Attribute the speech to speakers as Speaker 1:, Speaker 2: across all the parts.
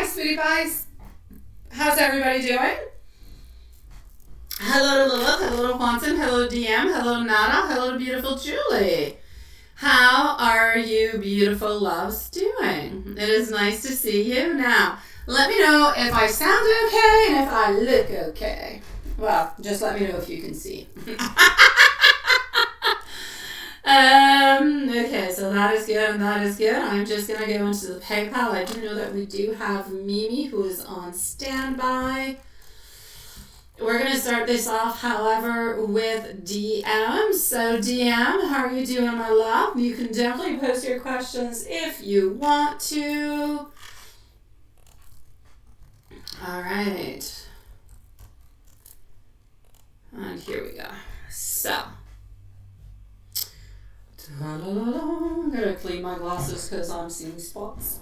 Speaker 1: sweetie pies. How's everybody doing? Hello to Lilith, hello to Quantum, hello to DM, hello to Nana, hello to beautiful Julie. How are you beautiful loves doing? It is nice to see you. Now, let me know if I sound okay and if I look okay. Well, just let me know if you can see. Okay, so that is good and that is good. I'm just going to go into the PayPal. I do know that we do have Mimi who is on standby. We're going to start this off, however, with DM. So DM, how are you doing, my love? You can definitely post your questions if you want to. All right. And here we go. So. I'm going to clean my glasses because I'm seeing spots.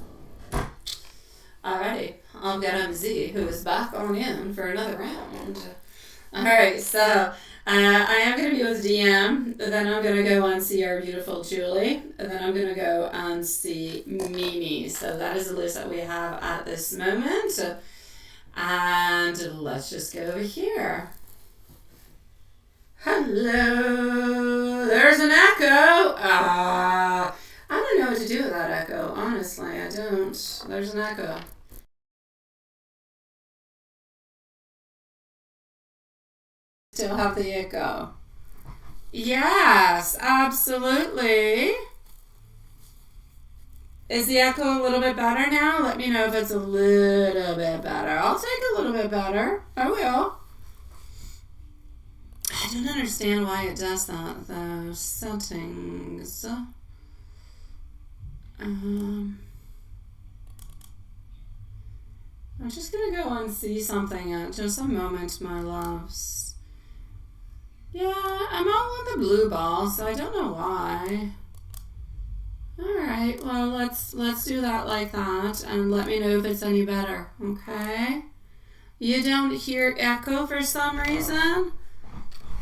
Speaker 1: Alrighty, I'll get MZ, who is back on in for another round. Alright, so I am going to be with DM, then I'm going to go and see our beautiful Julie, and then I'm going to go and see Mimi. So that is the list that we have at this moment. And let's just go over here. Hello, there's an echo. I don't know what to do with that echo, honestly, I don't. There's an echo. Still have the echo. Yes, absolutely. Is the echo a little bit better now? Let me know if it's a little bit better. I'll take a little bit better. I will. I don't understand why it does that, though. Settings. I'm just going to go and see something at just a moment, my loves. Yeah, I'm all on the blue ball, so I don't know why. Alright, well, let's do that like that, and let me know if it's any better, okay? You don't hear echo for some reason?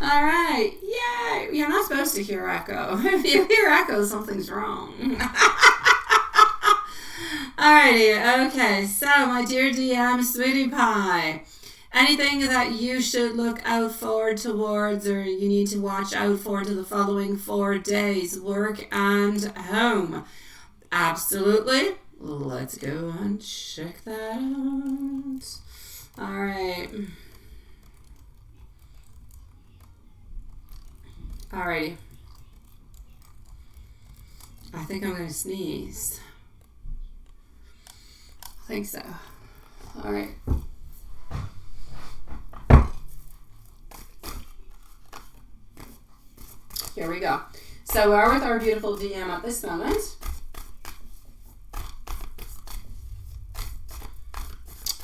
Speaker 1: Alright, yay! You're not supposed to hear echo. If you hear echo, something's wrong. Alrighty, okay, so my dear DM Sweetie Pie, anything that you should look out for towards or you need to watch out for to the following 4 days, work and home? Absolutely. Let's go and check that out. Alright. Alrighty. I think I'm going to sneeze. I think so. Alright. Here we go. So we're with our beautiful DM at this moment.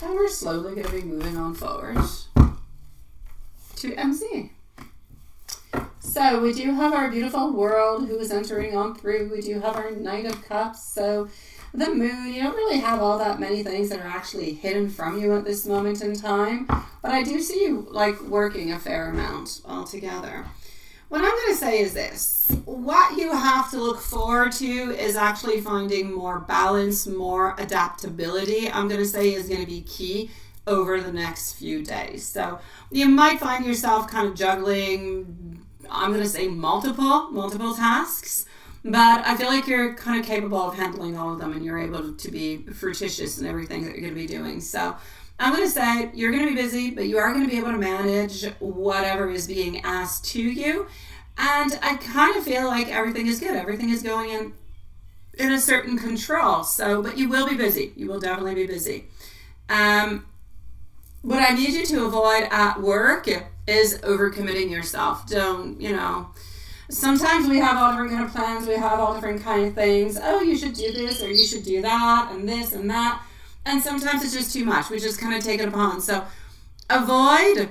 Speaker 1: And we're slowly going to be moving on forward to MC. So we do have our beautiful world who is entering on through. We do have our Knight of Cups. So the moon, you don't really have all that many things that are actually hidden from you at this moment in time. But I do see you like working a fair amount altogether. What I'm going to say is this. What you have to look forward to is actually finding more balance, more adaptability. I'm going to say is going to be key over the next few days. So you might find yourself kind of juggling, I'm going to say multiple tasks, but I feel like you're kind of capable of handling all of them and you're able to be fruititious in everything that you're going to be doing. So I'm going to say you're going to be busy, but you are going to be able to manage whatever is being asked to you. And I kind of feel like everything is good. Everything is going in a certain control. So, but you will be busy. You will definitely be busy. What I need you to avoid at work is overcommitting yourself. Don't, sometimes we have all different kind of plans. We have all different kind of things. Oh, you should do this or you should do that and this and that. And sometimes it's just too much. We just kind of take it upon. So avoid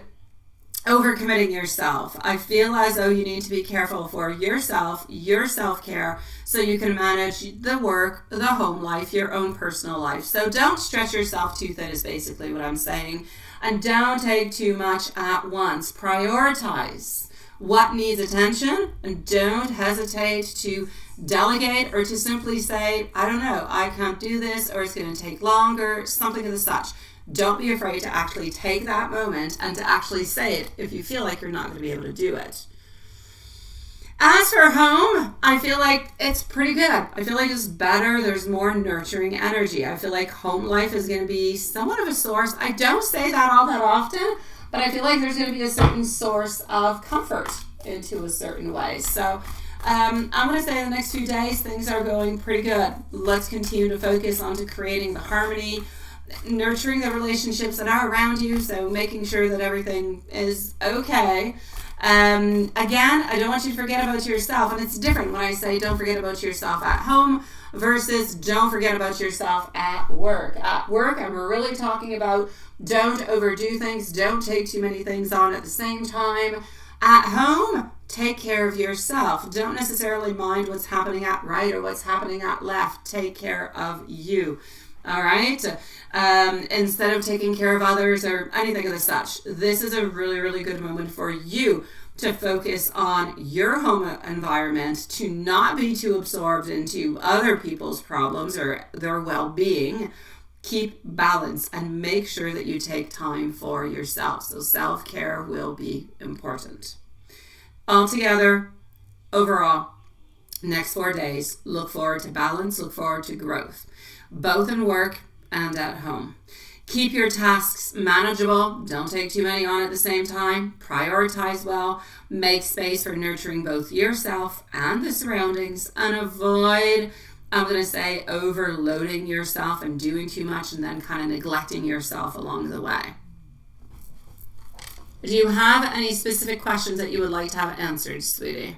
Speaker 1: overcommitting yourself. I feel as though you need to be careful for yourself, your self-care, so you can manage the work, the home life, your own personal life. So don't stretch yourself too thin is basically what I'm saying. And don't take too much at once. Prioritize what needs attention and don't hesitate to delegate, or to simply say, I don't know, I can't do this, or it's going to take longer, something of the such. Don't be afraid to actually take that moment and to actually say it if you feel like you're not going to be able to do it. As for home, I feel like it's pretty good. I feel like it's better. There's more nurturing energy. I feel like home life is going to be somewhat of a source. I don't say that all that often, but I feel like there's going to be a certain source of comfort into a certain way. So I'm going to say the next few days, things are going pretty good. Let's continue to focus on to creating the harmony, nurturing the relationships that are around you, so making sure that everything is okay. Again, I don't want you to forget about yourself, and it's different when I say don't forget about yourself at home versus don't forget about yourself at work. At work, I'm really talking about don't overdo things, don't take too many things on at the same time. At home, take care of yourself. Don't necessarily mind what's happening at right or what's happening at left. Take care of you. All right? Instead of taking care of others or anything of the such, this is a really, really good moment for you to focus on your home environment, to not be too absorbed into other people's problems or their well-being. Keep balance and make sure that you take time for yourself. So self-care will be important. Altogether, overall, next 4 days, look forward to balance, look forward to growth, both in work and at home. Keep your tasks manageable. Don't take too many on at the same time. Prioritize well. Make space for nurturing both yourself and the surroundings, and avoid, I'm going to say, overloading yourself and doing too much and then kind of neglecting yourself along the way. Do you have any specific questions that you would like to have answered, sweetie?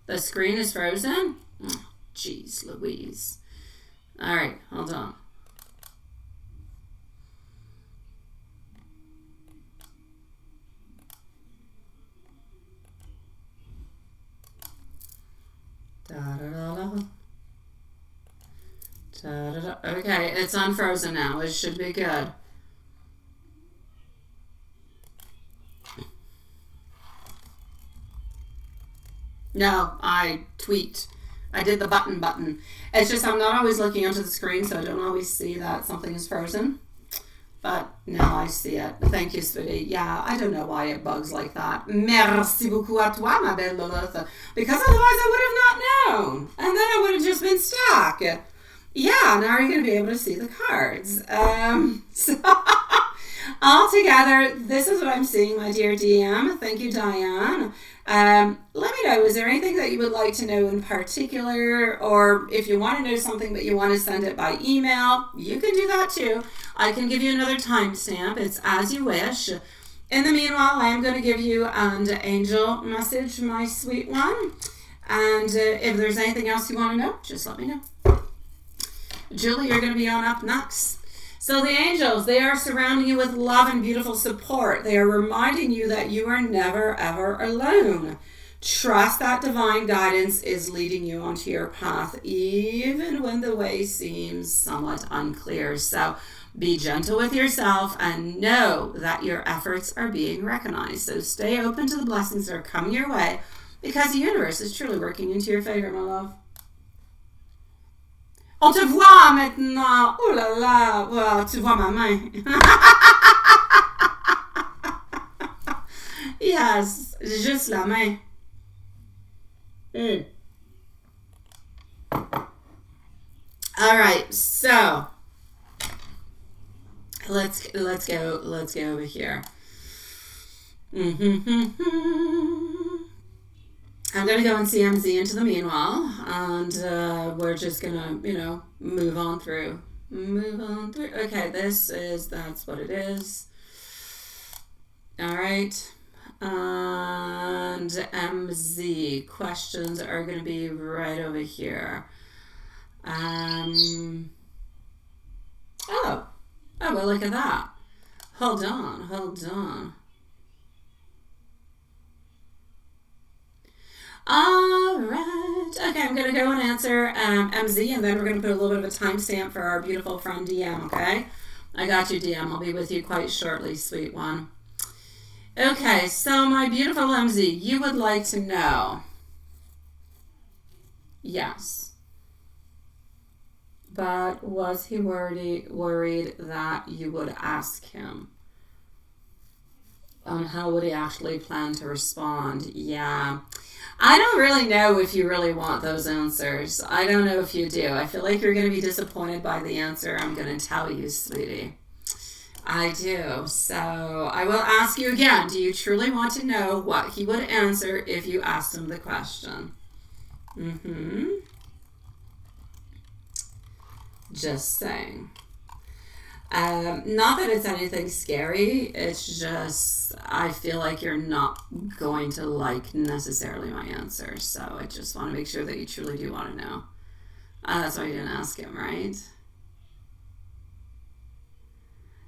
Speaker 1: The screen is frozen? Oh, jeez Louise. All right, hold on. Okay, it's unfrozen now. It should be good. No, I tweaked. I did the button. It's just I'm not always looking onto the screen, so I don't always see that something is frozen. But now I see it. Thank you, sweetie. Yeah, I don't know why it bugs like that. Merci beaucoup à toi, ma belle Lilith. Because otherwise I would have not known. And then I would have just been stuck. Yeah, now you're going to be able to see the cards. So all together, this is what I'm seeing, my dear DM. Thank you, Diane. Let me know, is there anything that you would like to know in particular? Or if you want to know something but you want to send it by email, you can do that too. I can give you another timestamp. It's as you wish. In the meanwhile, I am going to give you an angel message, my sweet one. And if there's anything else you want to know, just let me know. Julie, you're going to be on up next. So the angels, they are surrounding you with love and beautiful support. They are reminding you that you are never, ever alone. Trust that divine guidance is leading you onto your path, even when the way seems somewhat unclear. So be gentle with yourself and know that your efforts are being recognized. So stay open to the blessings that are coming your way, because the universe is truly working into your favor, my love. On te voit maintenant. Oh là là. Wow, tu vois ma main. Yes, juste la main. All right, so let's go over here. I'm going to go and CMZ into the meanwhile, and we're just going to, move on through. Okay, that's what it is. All right. And MZ, questions are going to be right over here. Oh, well, look at that. Hold on. All right. Okay, I'm going to go and answer MZ, and then we're going to put a little bit of a timestamp for our beautiful friend DM, okay? I got you, DM. I'll be with you quite shortly, sweet one. Okay, so my beautiful MZ, you would like to know, Yes. But was he worried that you would ask him? On how would he actually plan to respond? Yeah. I don't really know if you really want those answers. I don't know if you do. I feel like you're going to be disappointed by the answer I'm going to tell you, sweetie. I do. So I will ask you again. Do you truly want to know what he would answer if you asked him the question? Just saying. Not that it's anything scary. It's just I feel like you're not going to like necessarily my answer. So I just want to make sure that you truly do want to know. That's why you didn't ask him, right?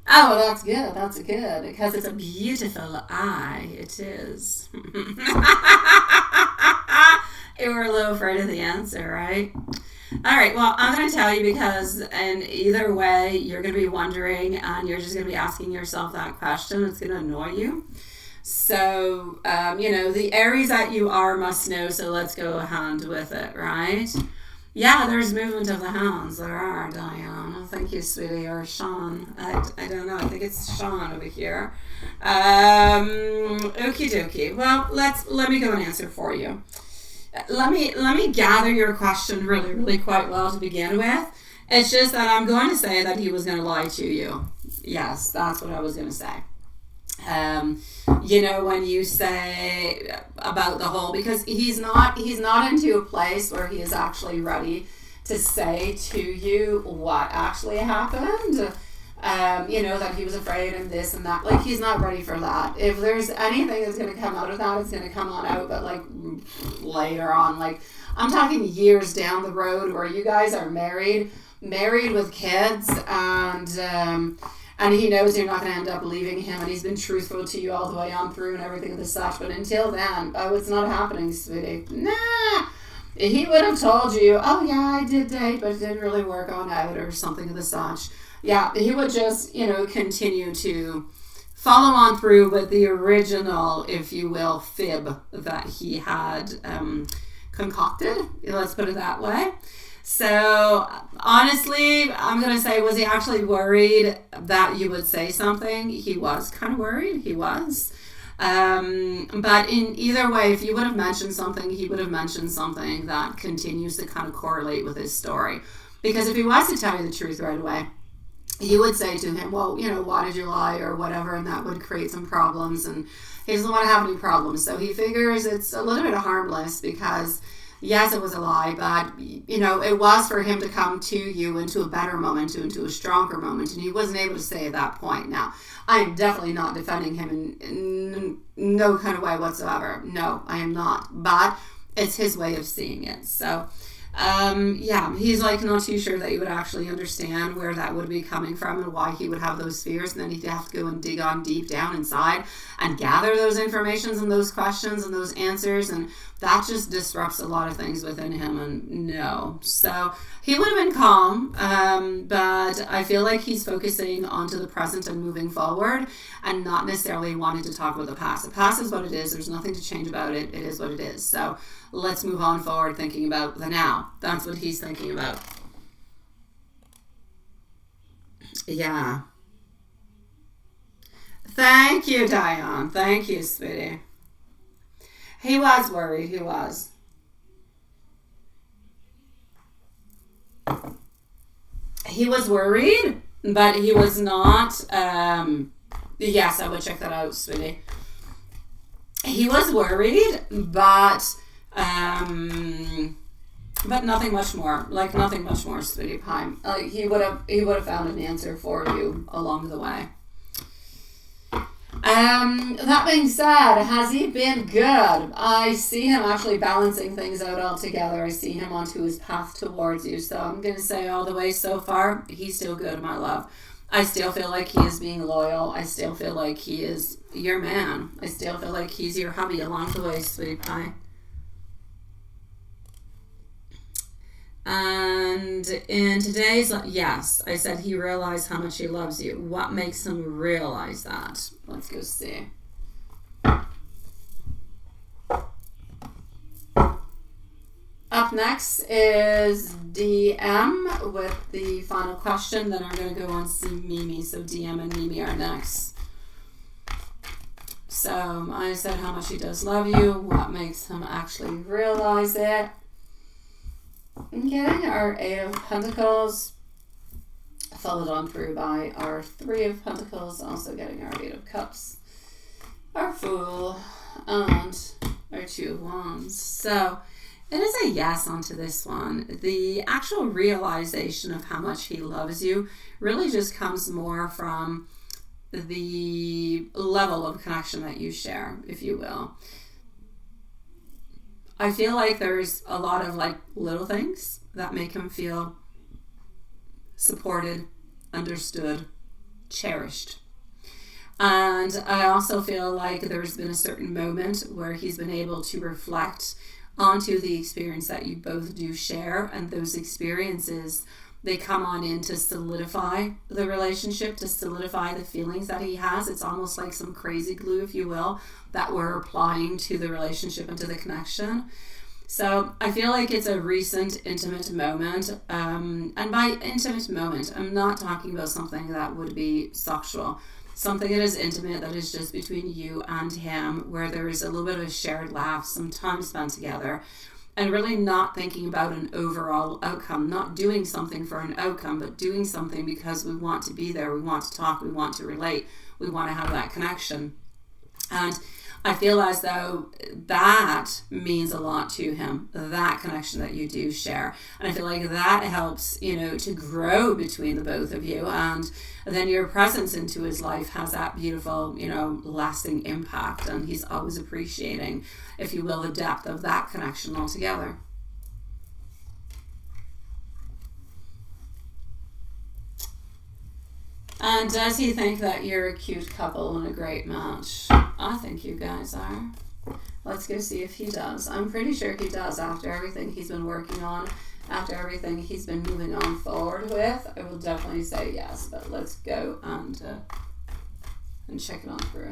Speaker 1: Oh, that's good. That's good. Because it's a beautiful eye. It is. You were a little afraid of the answer, right? All right, well, I'm going to tell you because in either way, you're going to be wondering and you're just going to be asking yourself that question. It's going to annoy you. So, the Aries that you are must know, so let's go hand with it, right? Yeah, there's movement of the hands. There are, Diane. Thank you, sweetie, or Sean. I don't know. I think it's Sean over here. Okie dokie. Well, let me go and answer for you. Let me gather your question really, really quite well to begin with. It's just that I'm going to say that he was going to lie to you. Yes, that's what I was going to say. When you say about the whole, because he's not into a place where he is actually ready to say to you what actually happened. That he was afraid and this and that. Like, he's not ready for that. If there's anything that's going to come out of that, it's going to come on out, but like later on, like I'm talking years down the road where you guys are married with kids, and he knows you're not going to end up leaving him, and he's been truthful to you all the way on through and everything of the such. But until then, it's not happening, sweetie. Nah. He would have told you, oh yeah, I did date, but it didn't really work on out or something of the such. Yeah, he would just, continue to follow on through with the original, if you will, fib that he had concocted. Let's put it that way. So, honestly, I'm going to say, was he actually worried that you would say something? He was kind of worried. He was. But in either way, if you would have mentioned something, he would have mentioned something that continues to kind of correlate with his story. Because if he was to tell you the truth right away, you would say to him, well, why did you lie or whatever, and that would create some problems, and he doesn't want to have any problems. So he figures it's a little bit harmless because, yes, it was a lie, but, it was for him to come to you into a better moment, into a stronger moment, and he wasn't able to say at that point. Now, I am definitely not defending him in no kind of way whatsoever. No, I am not, but it's his way of seeing it. So, he's like not too sure that he would actually understand where that would be coming from and why he would have those fears, and then he'd have to go and dig on deep down inside and gather those informations and those questions and those answers, and that just disrupts a lot of things within him. And no, so he would have been calm, but I feel like he's focusing onto the present and moving forward and not necessarily wanting to talk about the past. The past is what it is. There's nothing to change about it. It is what it is. So let's move on forward thinking about the now. That's what he's thinking about. Yeah. Thank you, Diane. Thank you, sweetie. He was worried. He was. He was worried, but he was not. Yes, I would check that out, sweetie. He was worried, but nothing much more. Like nothing much more, sweetie pie. Like he would have found an answer for you along the way. That being said, has he been good? I see him actually balancing things out altogether. I see him onto his path towards you. So I'm going to say all the way so far, he's still good, my love. I still feel like he is being loyal. I still feel like he is your man. I still feel like he's your hubby along the way, sweetie pie. And in today's, yes, I said he realized how much he loves you. What makes him realize that? Let's go see. Up next is DM with the final question. Then I'm going to go on to see Mimi. So DM and Mimi are next. So I said how much he does love you. What makes him actually realize it? And getting our 8 of Pentacles, followed on through by our 3 of Pentacles, also getting our 8 of Cups, our Fool, and our 2 of Wands. So it is a yes onto this one. The actual realization of how much he loves you really just comes more from the level of connection that you share, if you will. I feel like there's a lot of like little things that make him feel supported, understood, cherished. And I also feel like there's been a certain moment where he's been able to reflect onto the experience that you both do share, and those experiences, they come on in to solidify the relationship, to solidify the feelings that he has. It's almost like some crazy glue, if you will, that we're applying to the relationship and to the connection. So I feel like it's a recent intimate moment. And by intimate moment, I'm not talking about something that would be sexual. Something that is intimate, that is just between you and him, where there is a little bit of a shared laugh, some time spent together, and really not thinking about an overall outcome, not doing something for an outcome, but doing something because we want to be there, we want to talk, we want to relate, we want to have that connection. And I feel as though that means a lot to him, that connection that you do share. And I feel like that helps, you know, to grow between the both of you. And then your presence into his life has that beautiful, you know, lasting impact. And he's always appreciating, if you will, the depth of that connection altogether. And does he think that you're a cute couple and a great match? I think you guys are. Let's go see if he does. I'm pretty sure he does after everything he's been working on, after everything he's been moving on forward with. I will definitely say yes, but let's go and check it on through.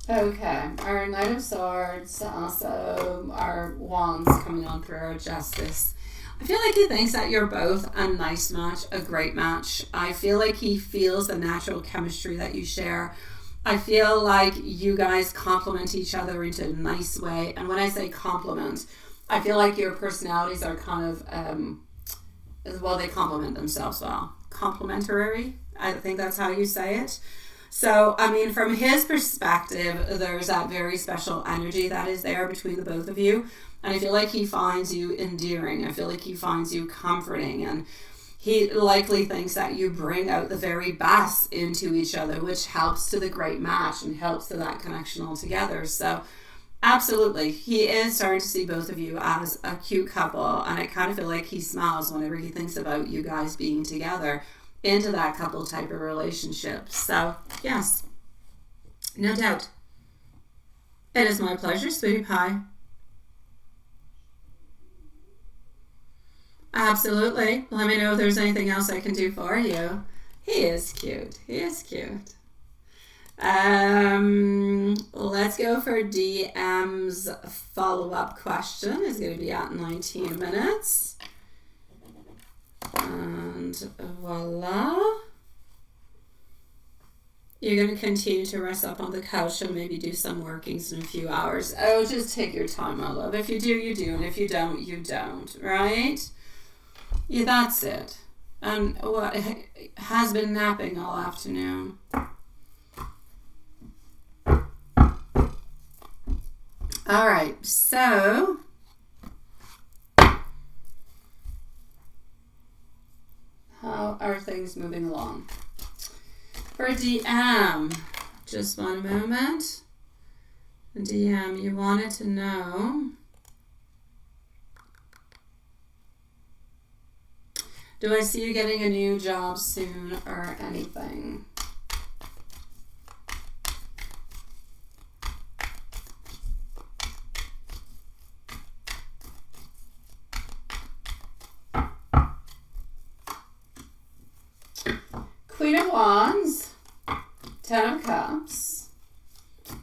Speaker 1: Okay, our Knight of Swords, also our Wands coming on through our Justice. I feel like he thinks that you're both a nice match, a great match. I feel like he feels the natural chemistry that you share. I feel like you guys complement each other into a nice way. And when I say complement, I feel like your personalities are kind of, well, they complement themselves well. Complementary, I think that's how you say it. So, I mean, from his perspective, there's that very special energy that is there between the both of you. And I feel like he finds you endearing. I feel like he finds you comforting. And he likely thinks that you bring out the very best into each other, which helps to the great match and helps to that connection altogether. So, absolutely, he is starting to see both of you as a cute couple. And I kind of feel like he smiles whenever he thinks about you guys being together into that couple type of relationship. So, yes, no doubt. It is my pleasure, sweetie pie. Absolutely. Let me know if there's anything else I can do for you. He is cute. He is cute. Let's go for DM's follow-up question. It's going to be at 19 minutes. And voila. You're going to continue to rest up on the couch and maybe do some workings in a few hours. Oh, just take your time, my love. If you do, you do. And if you don't, you don't. Right? Yeah, that's it. And what has been napping all afternoon. All right, so how are things moving along? For DM, just one moment. DM, you wanted to know, do I see you getting a new job soon or anything? Queen of Wands, Ten of Cups,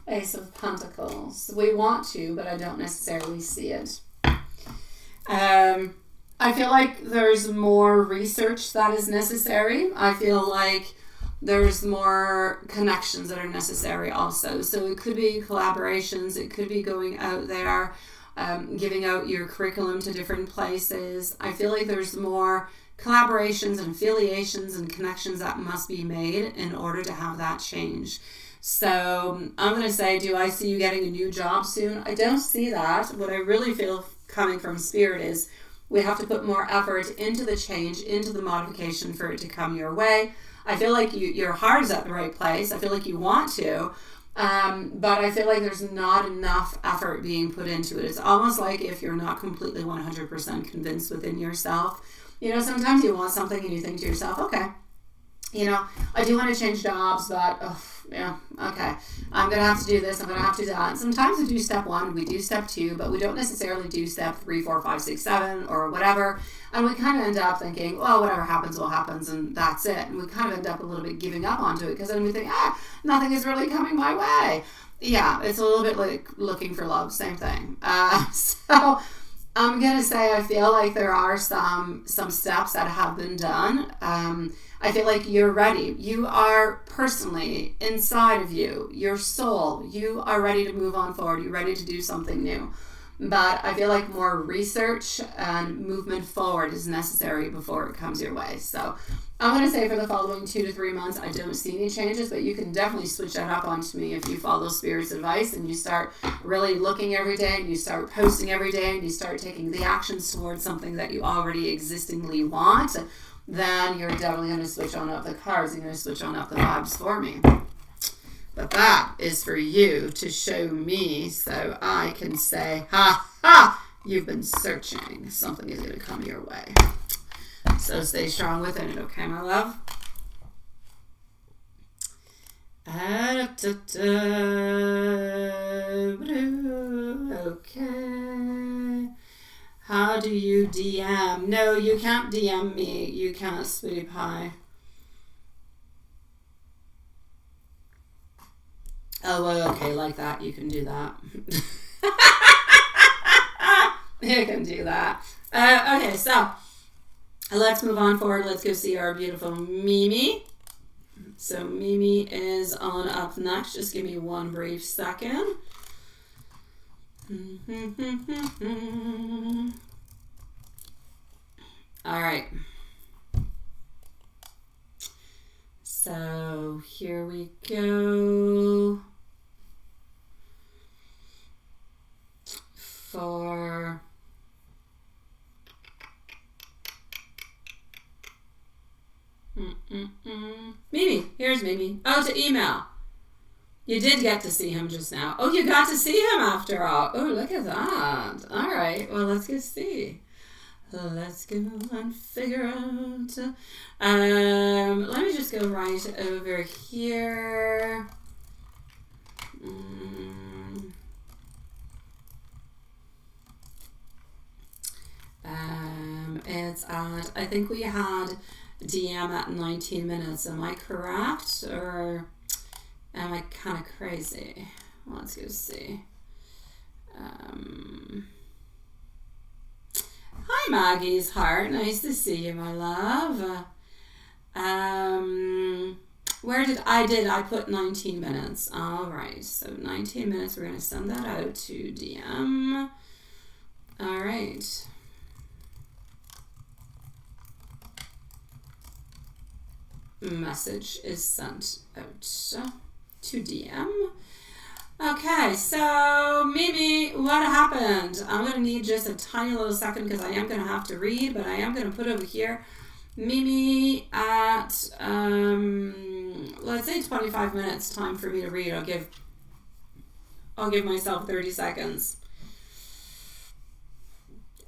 Speaker 1: Ace of Pentacles. We want to, but I don't necessarily see it. I feel like there's more research that is necessary. I feel like there's more connections that are necessary also. So it could be collaborations. It could be going out there, giving out your curriculum to different places. I feel like there's more collaborations and affiliations and connections that must be made in order to have that change. So I'm going to say, do I see you getting a new job soon? I don't see that. What I really feel coming from Spirit is we have to put more effort into the change, into the modification for it to come your way. I feel like your heart is at the right place. I feel like you want to, but I feel like there's not enough effort being put into it. It's almost like if you're not completely 100% convinced within yourself. You know, sometimes you want something and you think to yourself, okay, you know, I do want to change jobs, but, yeah, okay, I'm going to have to do this, I'm going to have to do that. And sometimes we do step 1, we do step 2, but we don't necessarily do step 3, 4, 5, 6, 7, or whatever. And we kind of end up thinking, well, whatever happens will happens, and that's it. And we kind of end up a little bit giving up onto it, because then we think, nothing is really coming my way. Yeah, it's a little bit like looking for love, same thing. So I'm going to say I feel like there are some steps that have been done. I feel like you're ready. You are personally, inside of you, your soul, you are ready to move on forward. You're ready to do something new. But I feel like more research and movement forward is necessary before it comes your way. So I'm going to say for the following 2 to 3 months, I don't see any changes, but you can definitely switch that up onto me if you follow Spirit's advice and you start really looking every day and you start posting every day and you start taking the actions towards something that you already existingly want. Then you're definitely going to switch on up the cards. You're going to switch on up the vibes for me. But that is for you to show me so I can say, ha, ha, you've been searching. Something is going to come your way. So stay strong within it, okay, my love? Okay. How do you DM? No, you can't DM me. You can't, sweetie pie. Oh, well, okay, like that. You can do that. You can do that. Okay, so let's move on forward. Let's go see our beautiful Mimi. So Mimi is on up next. Just give me one brief second. All right. So here we go. For Mimi, here's Mimi. Oh, to email. You did get to see him just now. Oh, you got to see him after all. Oh, look at that. All right. Well, let's go see. Let's go and figure out. Let me just go right over here. It's at, I think we had DM at 19 minutes. Am I correct? Or am I kind of crazy? Let's go see. Hi, Maggie's heart. Nice to see you, my love. I put 19 minutes. All right. So 19 minutes. We're going to send that out to DM. All right. Message is sent out to DM. Okay, so Mimi, what happened? I'm going to need just a tiny little second because I am going to have to read, but I am going to put over here Mimi at, let's say 25 minutes time for me to read. I'll give myself 30 seconds.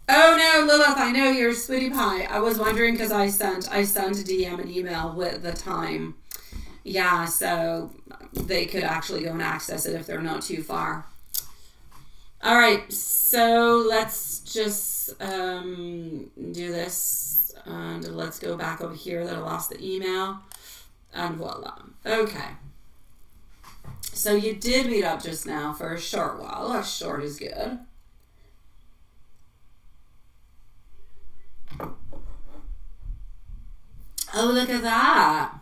Speaker 1: Oh no, Lilith, I know you're sweetie pie. I was wondering because I sent a DM an email with the time. Yeah, so they could actually go and access it if they're not too far. All right, so let's just do this. And let's go back over here that I lost the email. And voila. Okay. So you did meet up just now for a short while. A short is good. Oh, look at that.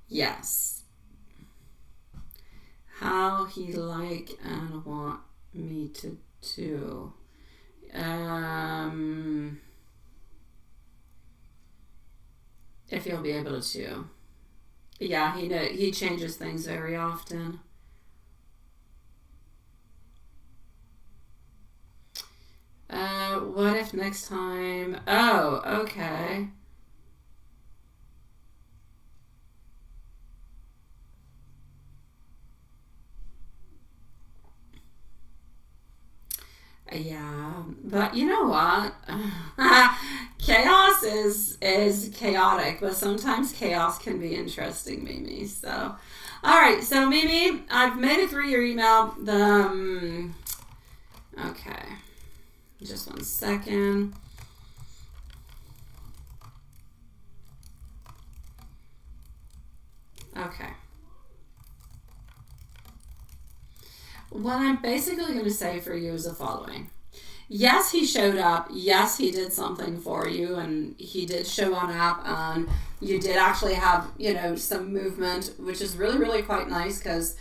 Speaker 1: Yes. How he like and want me to do. If you'll be able to. Yeah, he changes things very often. What if next time? Oh, okay. Yeah, but you know what? Chaos is chaotic, but sometimes chaos can be interesting, Mimi. So, all right. So, Mimi, I've made it through your email. Okay. Just 1 second. Okay. What I'm basically going to say for you is the following. Yes, he showed up. Yes, he did something for you, and he did show on up, and you did actually have, some movement, which is really, really quite nice, because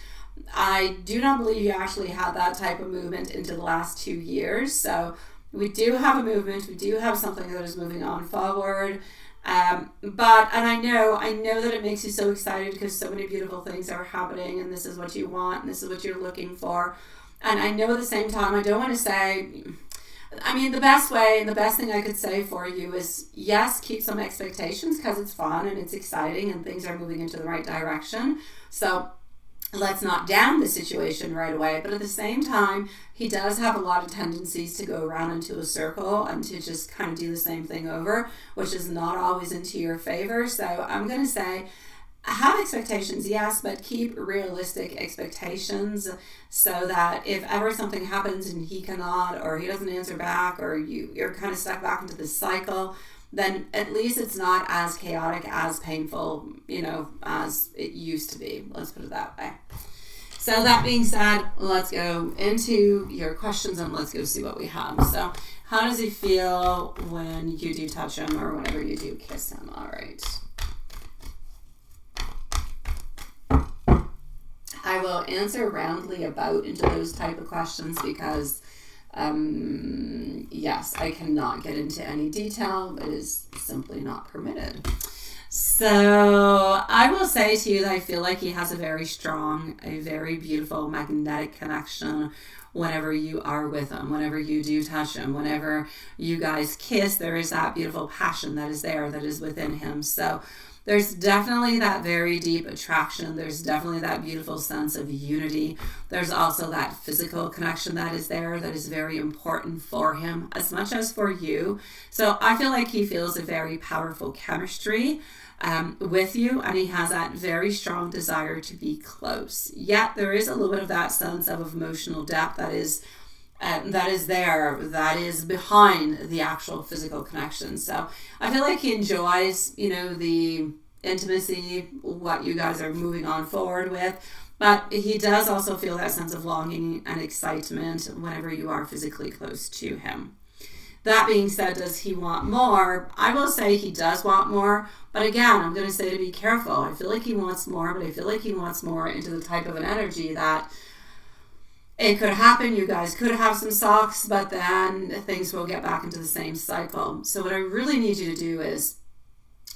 Speaker 1: I do not believe you actually had that type of movement into the last 2 years. So we do have a movement. We do have something that is moving on forward. And I know that it makes you so excited because so many beautiful things are happening, and this is what you want, and this is what you're looking for. And I know at the same time, I don't want to say, the best way and the best thing I could say for you is, yes, keep some expectations because it's fun and it's exciting and things are moving into the right direction. So let's not down the situation right away. But at the same time, he does have a lot of tendencies to go around into a circle and to just kind of do the same thing over, which is not always into your favor. So I'm going to say, have expectations, yes, but keep realistic expectations so that if ever something happens and he cannot, or he doesn't answer back, or you're kind of stuck back into this cycle, then at least it's not as chaotic, as painful, as it used to be. Let's put it that way. So that being said, let's go into your questions and let's go see what we have. So how does he feel when you do touch him or whenever you do kiss him? All right. I will answer roundly about into those type of questions because yes, I cannot get into any detail. It is simply not permitted. So I will say to you that I feel like he has a very strong, a very beautiful magnetic connection whenever you are with him, whenever you do touch him, whenever you guys kiss, there is that beautiful passion that is there, that is within him. So there's definitely that very deep attraction. There's definitely that beautiful sense of unity. There's also that physical connection that is there that is very important for him as much as for you. So I feel like he feels a very powerful chemistry with you, and he has that very strong desire to be close. Yet there is a little bit of that sense of emotional depth that is there, that is behind the actual physical connection. So I feel like he enjoys, the intimacy, what you guys are moving on forward with, but he does also feel that sense of longing and excitement whenever you are physically close to him. That being said, does he want more? I will say he does want more, but again, I'm going to say to be careful. I feel like he wants more, but I feel like he wants more into the type of an energy that it could happen, you guys could have some socks, but then things will get back into the same cycle. So what I really need you to do is,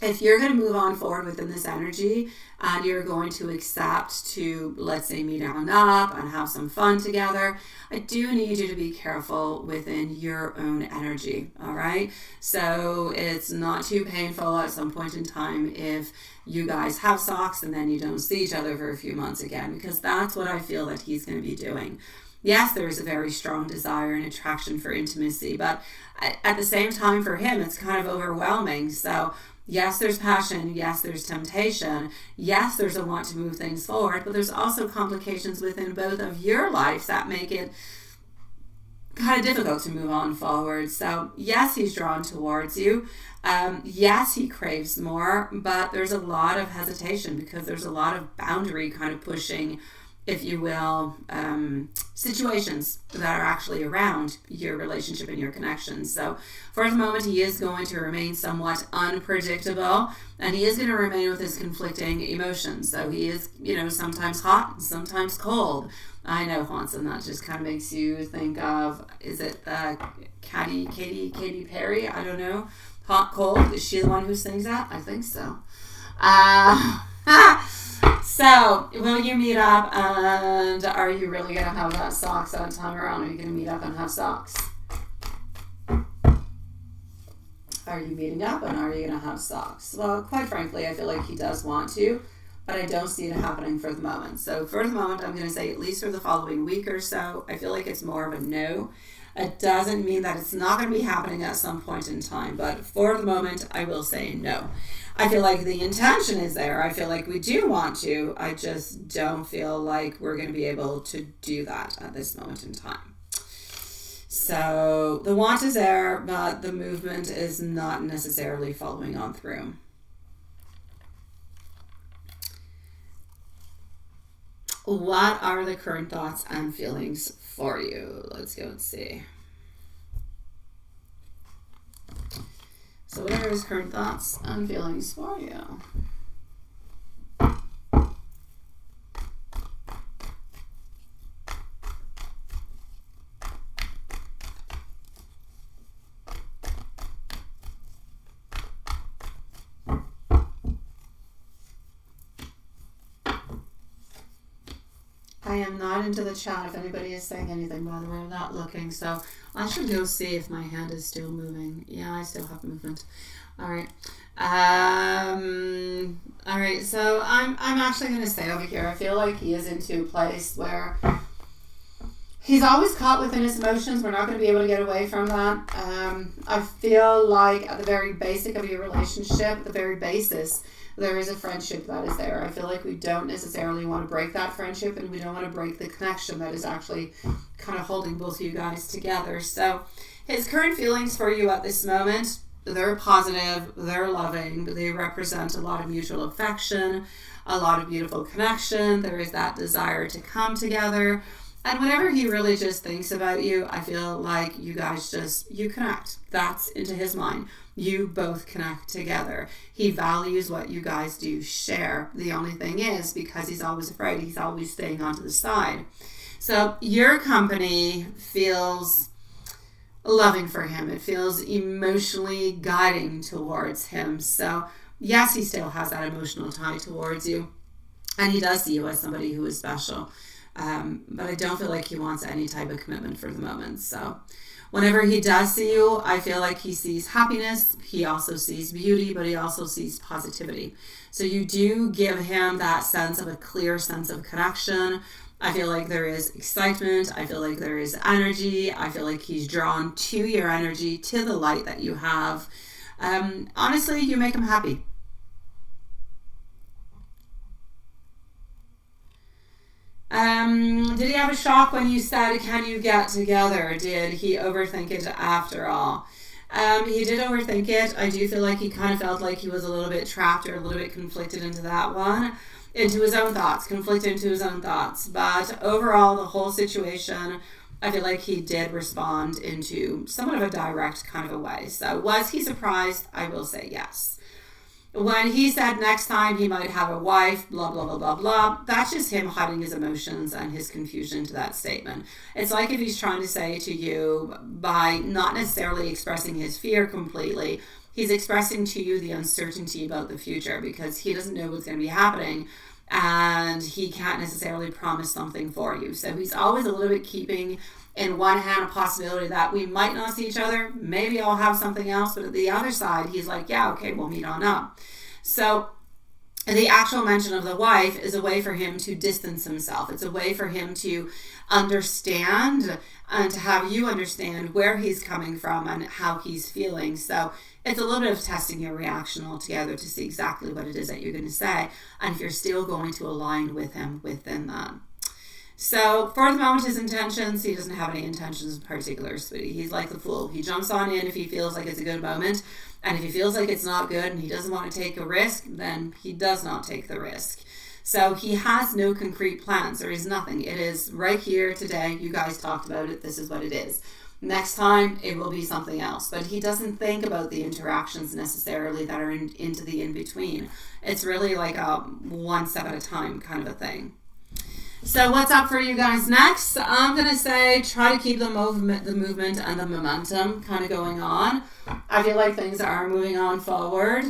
Speaker 1: if you're going to move on forward within this energy and you're going to accept to, let's say, meet on up and have some fun together, I do need you to be careful within your own energy, all right? So it's not too painful at some point in time if you guys have socks and then you don't see each other for a few months again, because that's what I feel that he's going to be doing. Yes, there's a very strong desire and attraction for intimacy, but at the same time for him, it's kind of overwhelming. So yes, there's passion. Yes, there's temptation. Yes, there's a want to move things forward, but there's also complications within both of your lives that make it kind of difficult to move on forward. So yes, he's drawn towards you. Yes, he craves more, but there's a lot of hesitation because there's a lot of boundary kind of pushing, if you will, situations that are actually around your relationship and your connections. So for the moment, he is going to remain somewhat unpredictable, and he is going to remain with his conflicting emotions. So he is, sometimes hot, sometimes cold. I know, Hanson, that just kind of makes you think of, is it Katy Perry? I don't know. Hot, cold. Is she the one who sings that? I think so. So, will you meet up, and are you really going to have that socks that time around? Are you going to meet up and have socks? Are you meeting up, and are you going to have socks? Well, quite frankly, I feel like he does want to, but I don't see it happening for the moment. So, for the moment, I'm going to say at least for the following week or so, I feel like it's more of a no. It doesn't mean that it's not going to be happening at some point in time, but for the moment, I will say no. I feel like the intention is there. I feel like we do want to. I just don't feel like we're going to be able to do that at this moment in time. So the want is there, but the movement is not necessarily following on through. What are the current thoughts and feelings for you? Let's go and see. So what are his current thoughts and feelings for you? I am not into the chat if anybody is saying anything, by the way. I'm not looking, so I should go see if my hand is still moving. Yeah, I still have movement. All right. All right, so I'm actually going to stay over here. I feel like he is into a place where he's always caught within his emotions. We're not going to be able to get away from that. I feel like at the very basic of your relationship, the very basis, there is a friendship that is there. I feel like we don't necessarily want to break that friendship, and we don't want to break the connection that is actually kind of holding both of you guys together. So his current feelings for you at this moment, they're positive, they're loving, they represent a lot of mutual affection, a lot of beautiful connection. There is that desire to come together. And whenever he really just thinks about you, I feel like you guys you connect. That's into his mind. You both connect together. He values what you guys do share. The only thing is, because he's always afraid, he's always staying onto the side. So your company feels loving for him. It feels emotionally guiding towards him. So yes, he still has that emotional tie towards you. And he does see you as somebody who is special. But I don't feel like he wants any type of commitment for the moment. So whenever he does see you, I feel like he sees happiness. He also sees beauty, but he also sees positivity. So you do give him that sense of a clear sense of connection. I feel like there is excitement. I feel like there is energy. I feel like he's drawn to your energy, to the light that you have. Honestly, you make him happy. Did he have a shock when you said, can you get together? Did he overthink it after all? He did overthink it. I do feel like he kind of felt like he was a little bit trapped or a little bit conflicted into that one, into his own thoughts, conflicted into his own thoughts. But overall, the whole situation, I feel like he did respond into somewhat of a direct kind of a way. So was he surprised? I will say yes. When he said next time he might have a wife, blah, blah, blah, blah, blah, that's just him hiding his emotions and his confusion to that statement. It's like if he's trying to say to you, by not necessarily expressing his fear completely, he's expressing to you the uncertainty about the future because he doesn't know what's going to be happening and he can't necessarily promise something for you. So he's always a little bit keeping in one hand a possibility that we might not see each other, maybe I'll have something else, but at the other side, he's like, yeah, okay, we'll meet on up. So the actual mention of the wife is a way for him to distance himself. It's a way for him to understand and to have you understand where he's coming from and how he's feeling. So it's a little bit of testing your reaction altogether to see exactly what it is that you're going to say and if you're still going to align with him within that. So for the moment, his intentions, he doesn't have any intentions in particular, sweetie. He's like the fool. He jumps on in if he feels like it's a good moment. And if he feels like it's not good and he doesn't want to take a risk, then he does not take the risk. So he has no concrete plans. There is nothing. It is right here today. You guys talked about it. This is what it is. Next time, it will be something else. But he doesn't think about the interactions necessarily that are into the in-between. It's really like a one step at a time kind of a thing. So what's up for you guys next? I'm going to say try to keep the movement and the momentum kind of going on. I feel like things are moving on forward.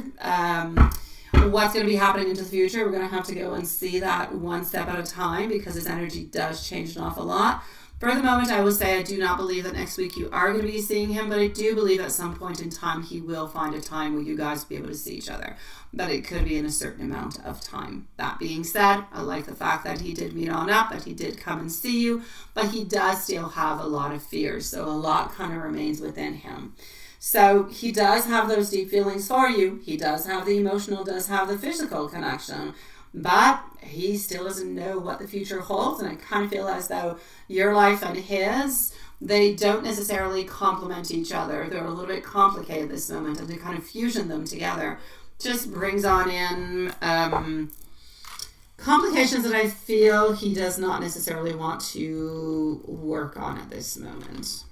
Speaker 1: What's going to be happening into the future, we're going to have to go and see that one step at a time because his energy does change an awful lot. For the moment, I will say I do not believe that next week you are going to be seeing him, but I do believe at some point in time he will find a time where you guys will be able to see each other. But it could be in a certain amount of time. That being said, I like the fact that he did meet on up, that he did come and see you, but he does still have a lot of fears, so a lot kind of remains within him. So he does have those deep feelings for you. He does have the emotional, does have the physical connection. But he still doesn't know what the future holds. And I kind of feel as though your life and his, they don't necessarily complement each other. They're a little bit complicated at this moment. And to kind of fusion them together just brings on in complications that I feel he does not necessarily want to work on at this moment.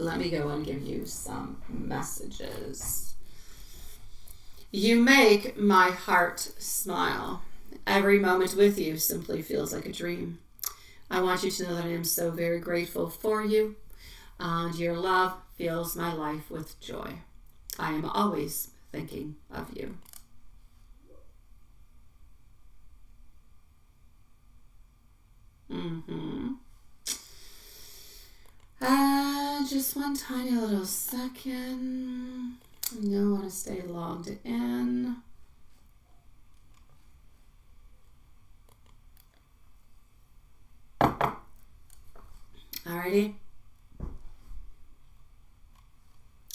Speaker 1: Let me go and give you some messages. You make my heart smile. Every moment with you simply feels like a dream. I want you to know that I am so very grateful for you, and your love fills my life with joy. I am always thinking of you. Just one tiny little second. You don't want to stay logged in. Alrighty.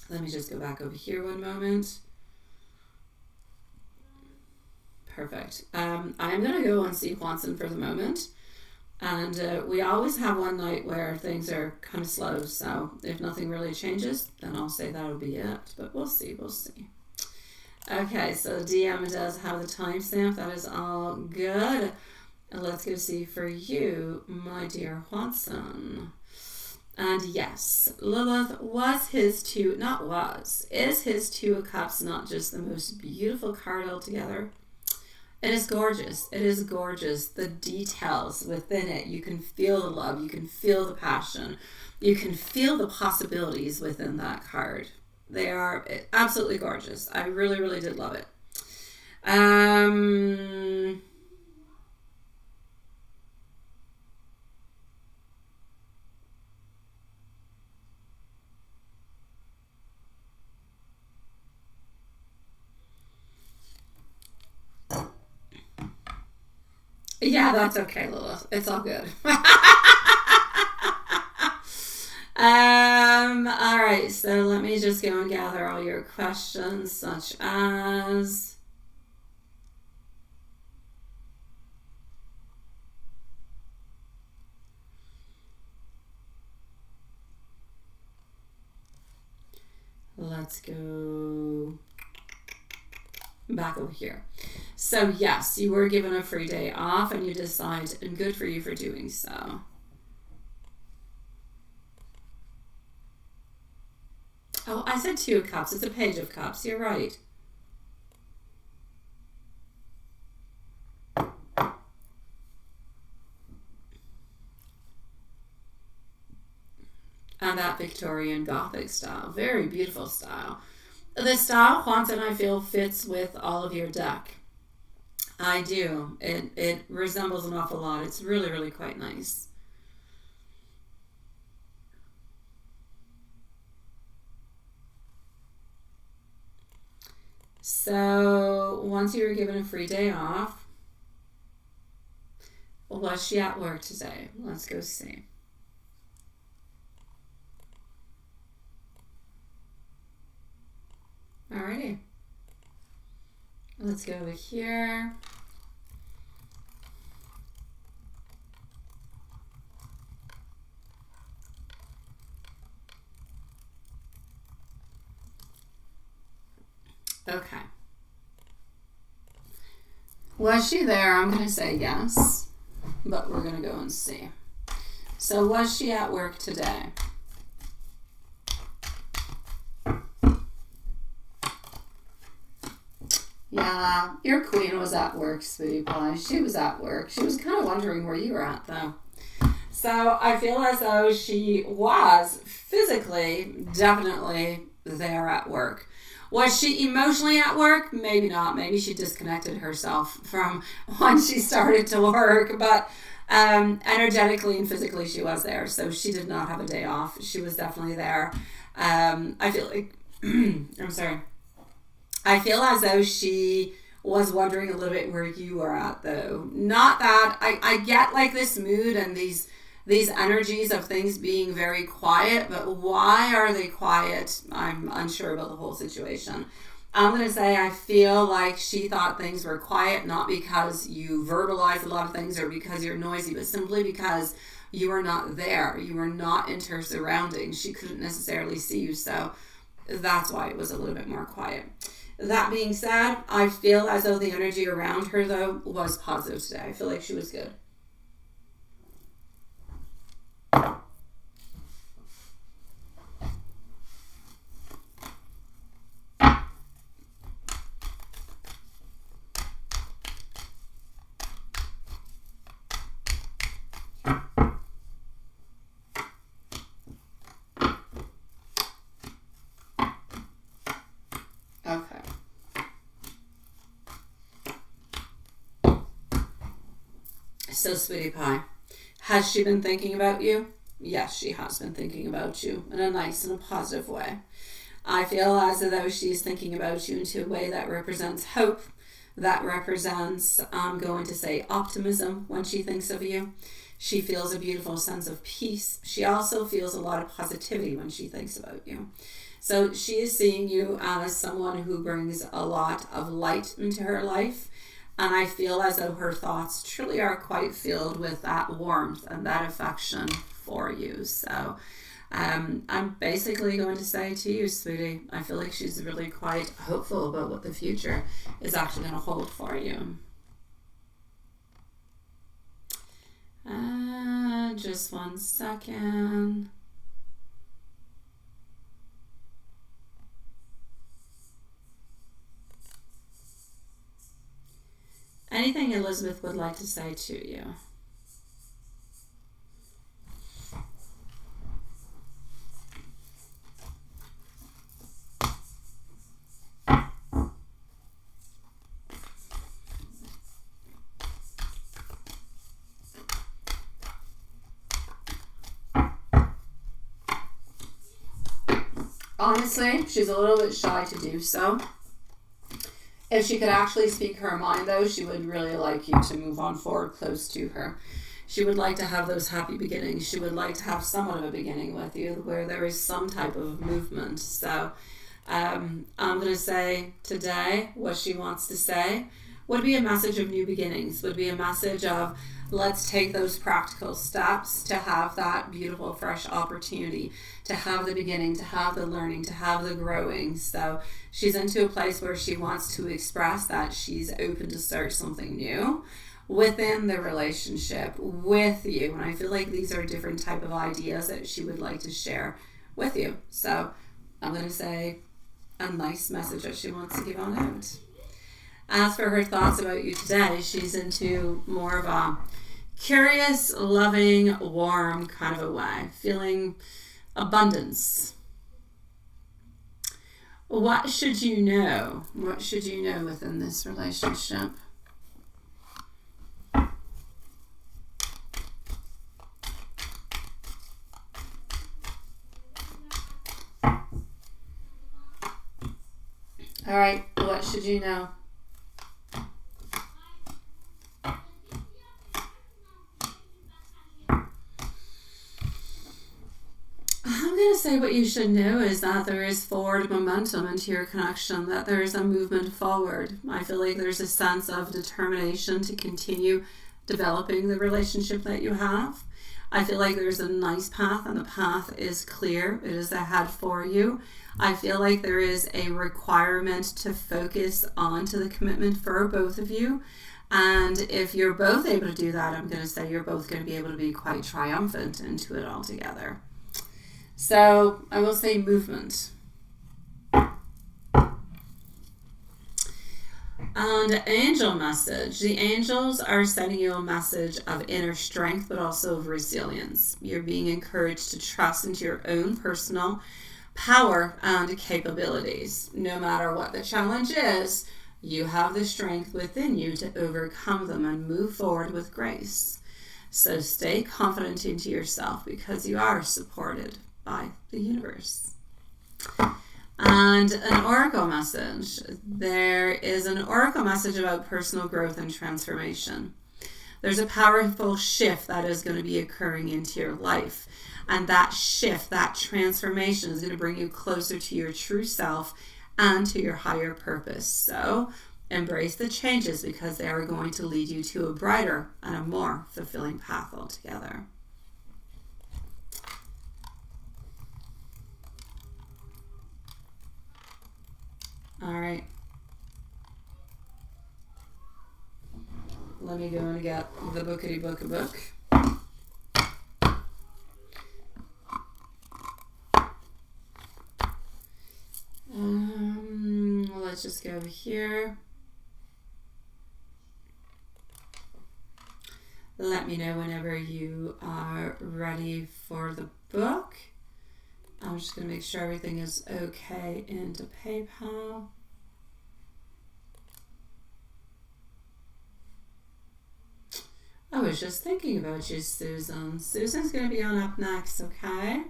Speaker 1: Let me just go back over here one moment. Perfect. I'm going to go and see Juanson for the moment. And we always have one night where things are kind of slow. So if nothing really changes, then I'll say that'll be it. But we'll see. We'll see. Okay, so DM does have the timestamp. That is all good. And let's go see for you, my dear Juanson. And yes, Lilith is his Two of Cups not just the most beautiful card altogether? It is gorgeous. It is gorgeous. The details within it, you can feel the love, you can feel the passion, you can feel the possibilities within that card. They are absolutely gorgeous. I really, really did love it. Yeah, that's okay, Lilith. It's all good. All right, so let me just go and gather all your questions, such as... Let's go back over here. So yes, you were given a free day off and you decide, and good for you for doing so. Oh, I said Two of Cups. It's a Page of Cups. You're right. And that Victorian Gothic style. Very beautiful style. The style, Juanson, I feel fits with all of your deck. I do. It resembles an awful lot. It's really, really quite nice. So once you were given a free day off, was she at work today? Let's go see. Alrighty. Let's go over here. Okay. Was she there? I'm going to say yes, but we're going to go and see. So was she at work today? Yeah, your queen was at work, sweetie pie. She was at work. She was kind of wondering where you were at, though. So I feel as though she was physically definitely there at work. Was she emotionally at work? Maybe not. Maybe she disconnected herself from when she started to work. But energetically and physically, she was there. So she did not have a day off. She was definitely there. I feel like... I'm sorry. I feel as though she was wondering a little bit where you are at, though. Not that... I get like this mood and these energies of things being very quiet, but why are they quiet? I'm unsure about the whole situation. I'm going to say I feel like she thought things were quiet, not because you verbalize a lot of things or because you're noisy, but simply because you were not there. You were not into her surroundings. She couldn't necessarily see you, so that's why it was a little bit more quiet. That being said, I feel as though the energy around her, though, was positive today. I feel like she was good. Okay. So, sweetie pie, has she been thinking about you? Yes, she has been thinking about you in a nice and a positive way. I feel as though she's thinking about you into a way that represents hope, that represents, I'm going to say, optimism when she thinks of you. She feels a beautiful sense of peace. She also feels a lot of positivity when she thinks about you. So she is seeing you as someone who brings a lot of light into her life. And I feel as though her thoughts truly are quite filled with that warmth and that affection for you. So I'm basically going to say to you, sweetie, I feel like she's really quite hopeful about what the future is actually going to hold for you. Just 1 second. Anything Elizabeth would like to say to you? Honestly, she's a little bit shy to do so. If she could actually speak her mind, though, she would really like you to move on forward close to her. She would like to have those happy beginnings. She would like to have somewhat of a beginning with you where there is some type of movement. So I'm going to say today what she wants to say would be a message of new beginnings, would be a message of let's take those practical steps to have that beautiful, fresh opportunity, to have the beginning, to have the learning, to have the growing. So she's into a place where she wants to express that she's open to start something new within the relationship with you. And I feel like these are different type of ideas that she would like to share with you. So I'm going to say a nice message that she wants to give on out. As for her thoughts about you today, she's into more of a curious, loving, warm kind of a way, feeling abundance. What should you know? What should you know within this relationship? All right, what should you know? I'm going to say what you should know is that there is forward momentum into your connection, that there is a movement forward. I feel like there's a sense of determination to continue developing the relationship that you have. I feel like there's a nice path and the path is clear. It is ahead for you. I feel like there is a requirement to focus on to the commitment for both of you. And if you're both able to do that, I'm going to say you're both going to be able to be quite triumphant into it all together. So I will say movement. And angel message. The angels are sending you a message of inner strength, but also of resilience. You're being encouraged to trust into your own personal power and capabilities. No matter what the challenge is, you have the strength within you to overcome them and move forward with grace. So stay confident into yourself because you are supported by the universe. And an oracle message. There is an oracle message about personal growth and transformation. There's a powerful shift that is going to be occurring into your life. And that shift, that transformation is going to bring you closer to your true self and to your higher purpose. So embrace the changes because they are going to lead you to a brighter and a more fulfilling path altogether. All right. Let me go and get the bookity book a book. Let's just go here. Let me know whenever you are ready for the book. I'm just going to make sure everything is okay into PayPal. I was just thinking about you, Susan. Susan's going to be on up next, okay?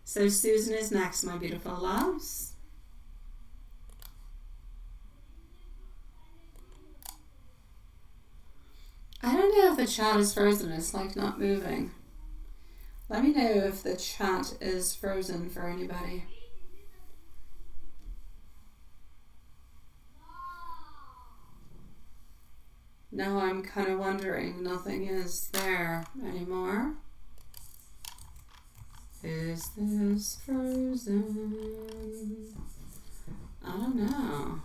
Speaker 1: So Susan is next, my beautiful loves. I don't know if the chat is frozen. It's like not moving. Let me know if the chat is frozen for anybody. Now I'm kind of wondering, nothing is there anymore. Is this frozen? I don't know.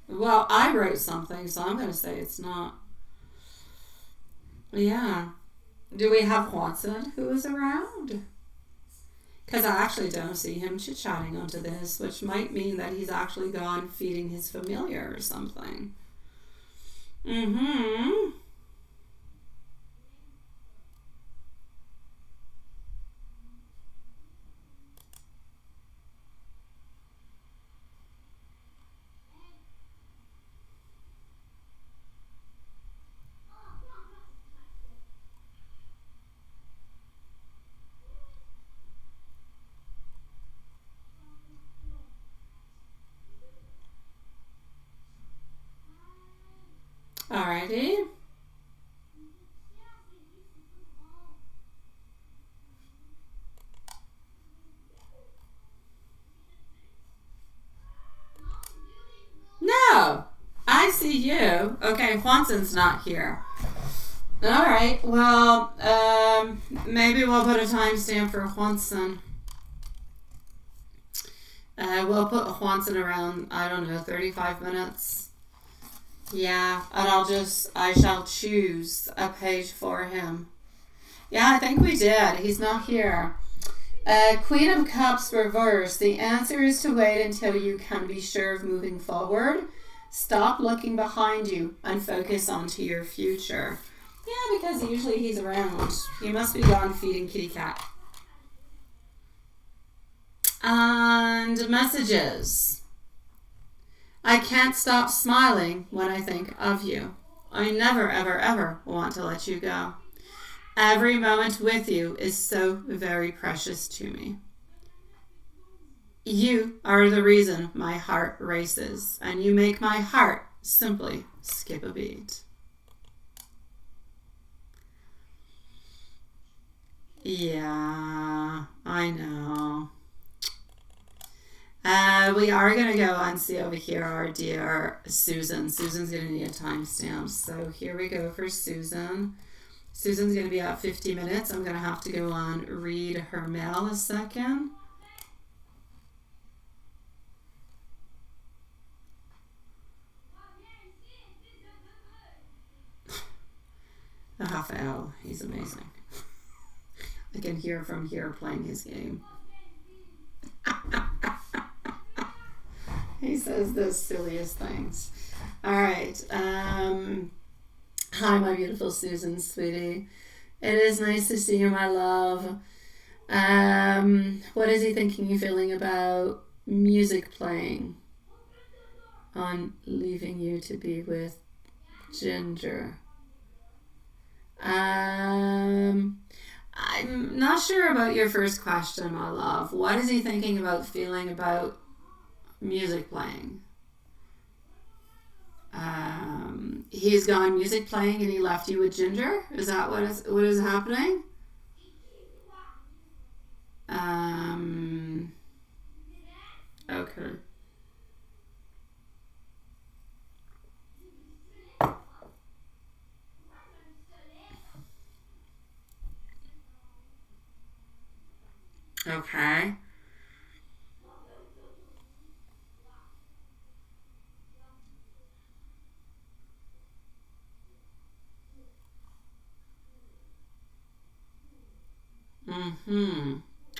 Speaker 1: Well, I wrote something, so I'm going to say it's not. Yeah. Do we have Watson who is around? Because I actually don't see him chit-chatting onto this, which might mean that he's actually gone feeding his familiar or something. Mm-hmm. Alrighty. No, I see you. Okay, Juanson's not here. Alright, well, maybe we'll put a timestamp for Juanson. We'll put Juanson around, I don't know, 35 minutes. Yeah, and I shall choose a page for him. Yeah, I think we did. He's not here. Queen of Cups reversed. The answer is to wait until you can be sure of moving forward. Stop looking behind you and focus onto your future. Yeah, because usually he's around. He must be gone feeding kitty cat. And messages. I can't stop smiling when I think of you. I never, ever, ever want to let you go. Every moment with you is so very precious to me. You are the reason my heart races, and you make my heart simply skip a beat. Yeah, I know. We are going to go and see over here our dear Susan. Susan's going to need a timestamp. So here we go for Susan. Susan's going to be at 50 minutes. I'm going to have to go on read her mail a second. Rafael, he's amazing. I can hear from here playing his game. He says the silliest things. All right. Hi, my beautiful Susan, sweetie. It is nice to see you, my love. What is he thinking and feeling about music playing on leaving you to be with Ginger? I'm not sure about your first question, my love. What is he thinking about feeling about music playing? He's gone music playing and he left you with Ginger? Is that what is happening? Okay. Okay.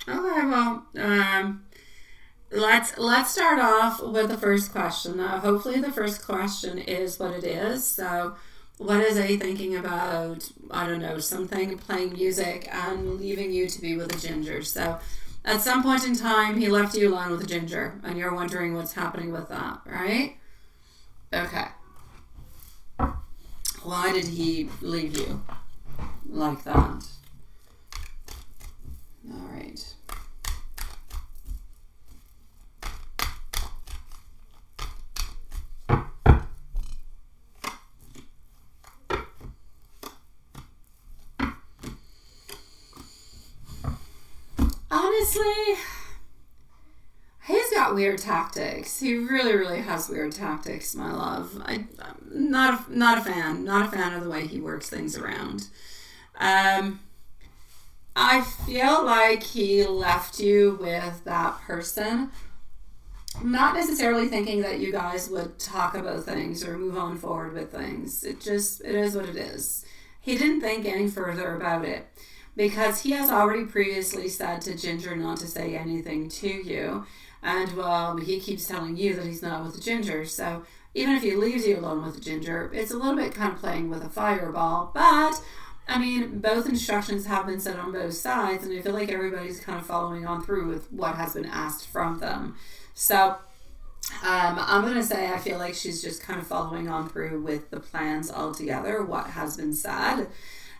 Speaker 1: Okay, well, let's start off with the first question. Now, hopefully the first question is what it is. So, what is he thinking about, I don't know, something, playing music and leaving you to be with a Ginger? So, at some point in time, he left you alone with a Ginger, and you're wondering what's happening with that, right? Okay. Why did he leave you like that? All right. Honestly, he's got weird tactics. He really, really has weird tactics, my love. I'm not a fan. Not a fan of the way he works things around. I feel like he left you with that person, not necessarily thinking that you guys would talk about things or move on forward with things. It is what it is. He didn't think any further about it because he has already previously said to Ginger not to say anything to you. And, well, he keeps telling you that he's not with the Ginger. So even if he leaves you alone with the Ginger, it's a little bit kind of playing with a fireball. But, I mean, both instructions have been set on both sides, and I feel like everybody's kind of following on through with what has been asked from them. So I'm going to say I feel like she's just kind of following on through with the plans altogether, what has been said.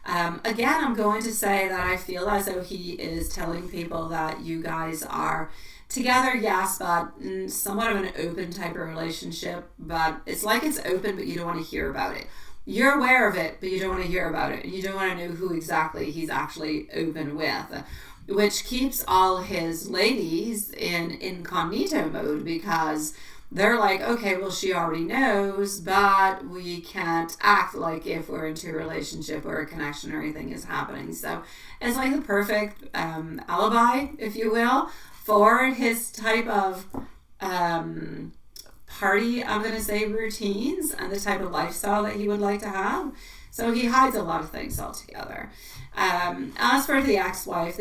Speaker 1: Again, I'm going to say that I feel as though he is telling people that you guys are together, yes, but somewhat of an open type of relationship. But it's like it's open, but you don't want to hear about it. You're aware of it, but you don't want to hear about it. You don't want to know who exactly he's actually open with, which keeps all his ladies in incognito mode because they're like, okay, well, she already knows, but we can't act like if we're into a relationship or a connection or anything is happening. So it's like the perfect alibi, if you will, for his type of party, I'm going to say, routines and the type of lifestyle that he would like to have. So he hides a lot of things altogether. As for the ex-wife,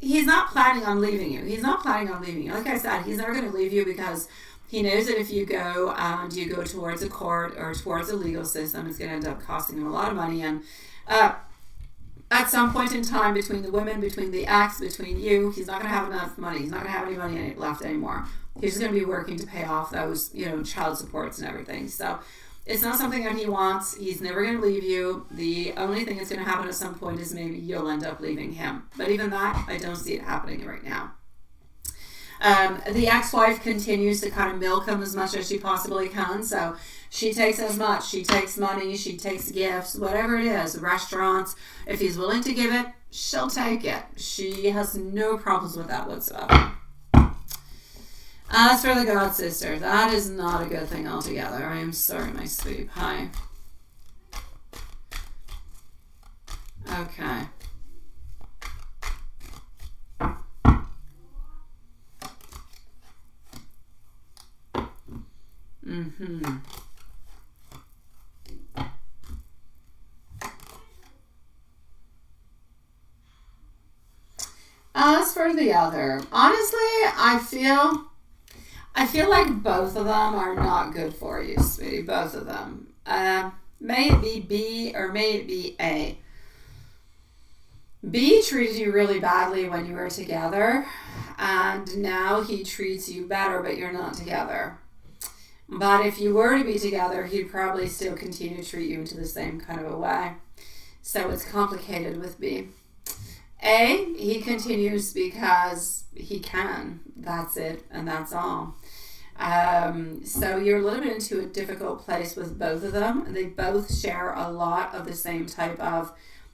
Speaker 1: he's not planning on leaving you. He's not planning on leaving you. Like I said, he's never going to leave you because he knows that if you go and you go towards a court or towards a legal system, it's going to end up costing him a lot of money. And at some point in time, between the women, between the ex, between you, he's not going to have enough money. He's not going to have any money left anymore. He's just going to be working to pay off those, child supports and everything. So it's not something that he wants. He's never going to leave you. The only thing that's going to happen at some point is maybe you'll end up leaving him. But even that, I don't see it happening right now. The ex-wife continues to kind of milk him as much as she possibly can. So she takes as much. She takes money. She takes gifts, whatever it is, restaurants. If he's willing to give it, she'll take it. She has no problems with that whatsoever. As for the God Sister, that is not a good thing altogether. I am sorry, my sweet pie. Mm-hmm. As for the other, honestly, I feel like both of them are not good for you, sweetie. Both of them. May it be B or may it be A. B treated you really badly when you were together, and now he treats you better, but you're not together. But if you were to be together, he'd probably still continue to treat you into the same kind of a way. So it's complicated with B. A, he continues because he can. That's it, and that's all. So you're a little bit into a difficult place with both of them. They both share a lot of the same type of,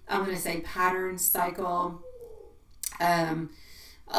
Speaker 1: I'm going to say, pattern, cycle, a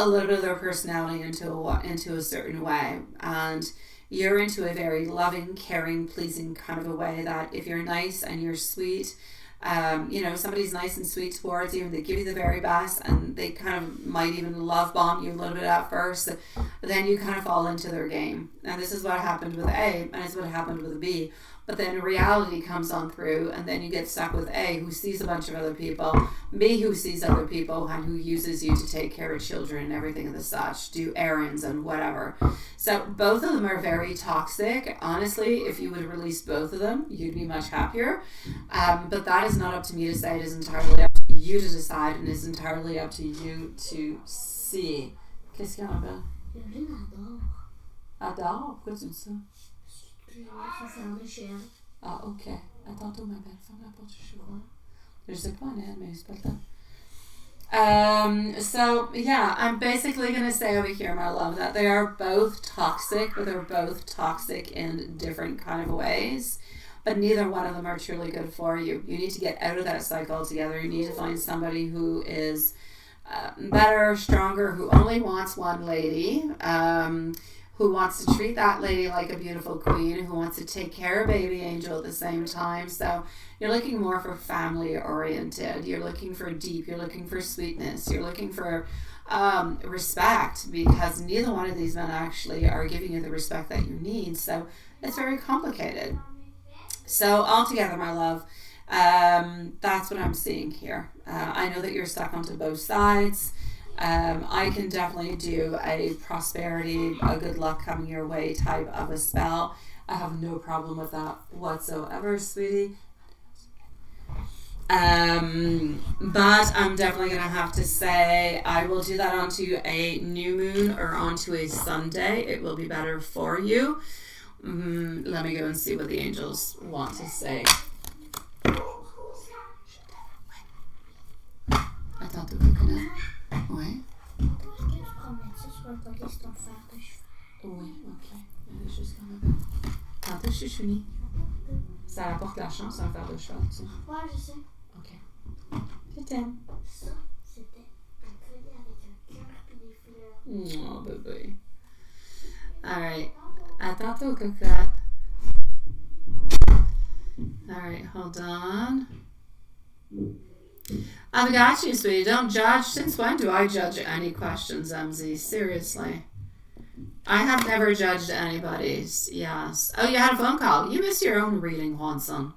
Speaker 1: little bit of their personality into a certain way. And you're into a very loving, caring, pleasing kind of a way that if you're nice and you're sweet, somebody's nice and sweet towards you and they give you the very best and they kind of might even love bomb you a little bit at first, but then you kind of fall into their game. And this is what happened with A, and it's what happened with B. But then reality comes on through, and then you get stuck with A, who sees a bunch of other people, B, who sees other people and who uses you to take care of children and everything and the such, do errands and whatever. So both of them are very toxic. Honestly, if you would release both of them, you'd be much happier. But that is not up to me to say. It is entirely up to you to decide, and it's entirely up to you to see. Qu'est-ce qu'il y a là-bas? Adore? Pourquoi tu dis ça? Ah, ok. À tantôt, ma belle. Ferme la porte, je vois. Je sais pas, Annette, mais c'est pas le temps. So, yeah, I'm basically going to say over here, my love, that they are both toxic, but they're both toxic in different kind of ways. But neither one of them are truly good for you. You need to get out of that cycle altogether. You need to find somebody who is better, stronger, who only wants one lady, who wants to treat that lady like a beautiful queen, who wants to take care of baby angel at the same time. So you're looking more for family oriented. You're looking for deep. You're looking for sweetness. You're looking for respect, because neither one of these men actually are giving you the respect that you need. So it's very complicated. So altogether, my love, that's what I'm seeing here. I know that you're stuck onto both sides. I can definitely do a prosperity, a good luck coming your way type of a spell. I have no problem with that whatsoever, sweetie. But I'm definitely going to have to say I will do that onto a new moon or onto a Sunday. It will be better for you. Let me go and see what the angels want to say. Attends, tu coconut. Ouais. Oui, ok. Juste comme un peu. Tantôt, chouchouni. Ça apporte la chance, un fer de cheval, tu sais.
Speaker 2: Ouais, je sais.
Speaker 1: Ok. Je t'aime.
Speaker 2: Ça, c'était un collier avec un cœur et des fleurs.
Speaker 1: Oh, bébé. Alright. À tantôt, cocotte. Alright, hold on. I've got you, sweetie. Don't judge. Since when do I judge any questions, MZ? Seriously. I have never judged anybody's. Yes. Oh, you had a phone call. You missed your own reading, Juanson.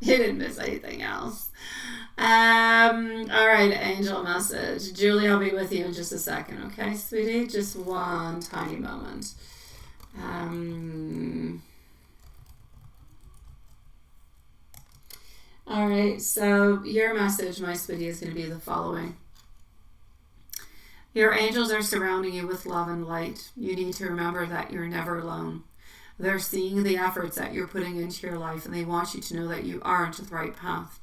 Speaker 1: You didn't miss anything else. All right, angel message. Julie, I'll be with you in just a second, okay, sweetie? Just one tiny moment. All right, so your message, my sweetie, is going to be the following. Your angels are surrounding you with love and light. You need to remember that you're never alone. They're seeing the efforts that you're putting into your life, and they want you to know that you are on the right path.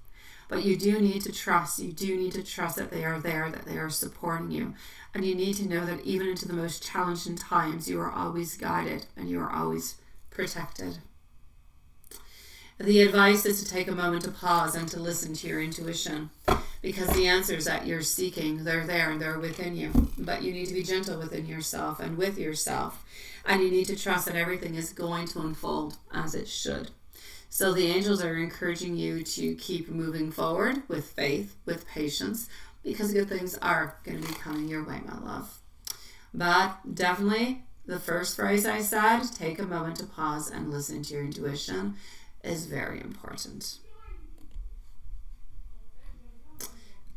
Speaker 1: But you do need to trust. You do need to trust that they are there, that they are supporting you. And you need to know that even into the most challenging times, you are always guided and you are always protected. The advice is to take a moment to pause and to listen to your intuition, because the answers that you're seeking, they're there and they're within you. But you need to be gentle within yourself and with yourself. And you need to trust that everything is going to unfold as it should. So the angels are encouraging you to keep moving forward with faith, with patience, because good things are going to be coming your way, my love. But definitely, The first phrase I said, take a moment to pause and listen to your intuition, is very important.